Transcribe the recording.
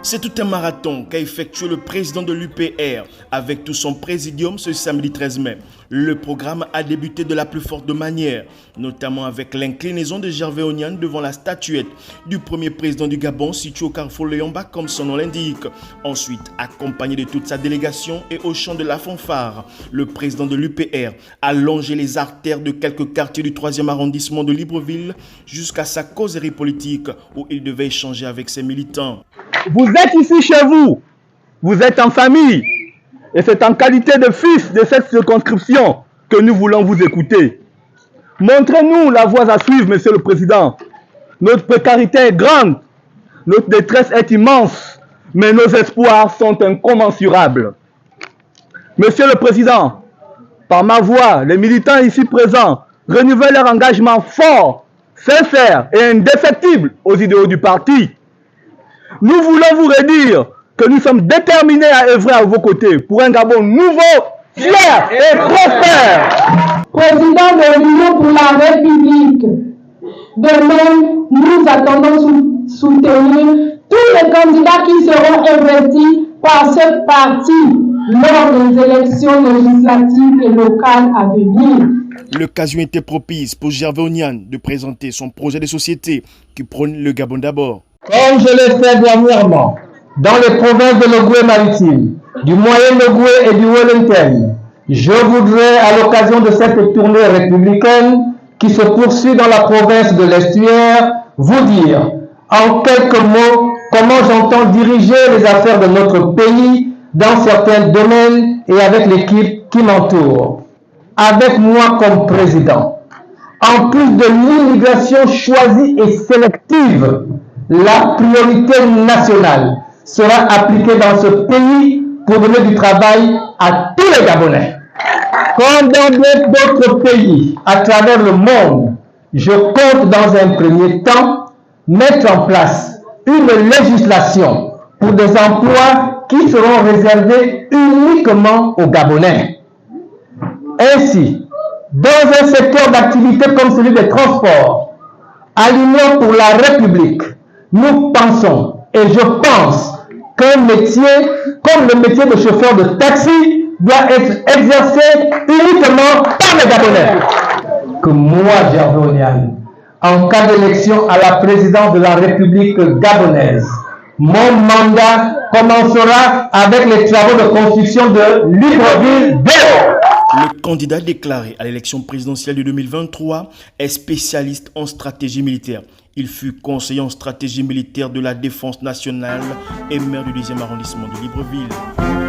C'est tout un marathon qu'a effectué le président de l'UPR avec tout son présidium ce samedi 13 mai. Le programme a débuté de la plus forte manière, notamment avec l'inclinaison de Gervais Onyan devant la statuette du premier président du Gabon situé au carrefour Léomba comme son nom l'indique. Ensuite, accompagné de toute sa délégation et au chant de la fanfare, le président de l'UPR a longé les artères de quelques quartiers du 3e arrondissement de Libreville jusqu'à sa causerie politique où il devait échanger avec ses militants. Vous êtes ici chez vous, vous êtes en famille, et c'est en qualité de fils de cette circonscription que nous voulons vous écouter. Montrez-nous la voie à suivre, Monsieur le Président. Notre précarité est grande, notre détresse est immense, mais nos espoirs sont incommensurables. Monsieur le Président, par ma voix, les militants ici présents renouvellent leur engagement fort, sincère et indéfectible aux idéaux du parti. Nous voulons vous redire que nous sommes déterminés à œuvrer à vos côtés pour un Gabon nouveau, fier et prospère. Président de l'Union pour la République, de même, nous attendons soutenir tous les candidats qui seront investis par ce parti lors des élections législatives et locales à venir. L'occasion était propice pour Gervais Onyan de présenter son projet de société qui prône le Gabon d'abord. Comme je l'ai fait dernièrement dans les provinces de l'Ogooué-Maritime, du Moyen-Ogooué et du Wellington, je voudrais, à l'occasion de cette tournée républicaine qui se poursuit dans la province de l'Estuaire, vous dire en quelques mots comment j'entends diriger les affaires de notre pays dans certains domaines et avec l'équipe qui m'entoure. Avec moi comme président, en plus de l'immigration choisie et sélective, la priorité nationale sera appliquée dans ce pays pour donner du travail à tous les Gabonais. Comme dans d'autres pays à travers le monde, je compte dans un premier temps mettre en place une législation pour des emplois qui seront réservés uniquement aux Gabonais. Ainsi, dans un secteur d'activité comme celui des transports, à l'Union pour la République, nous pensons et je pense qu'un métier comme le métier de chauffeur de taxi doit être exercé uniquement par les Gabonais. Que moi, Gervais Onyan, en cas d'élection à la présidence de la République gabonaise, mon mandat commencera avec les travaux de construction de Libreville 2. Le candidat déclaré à l'élection présidentielle de 2023 est spécialiste en stratégie militaire. Il fut conseiller en stratégie militaire de la défense nationale et maire du 10e arrondissement de Libreville.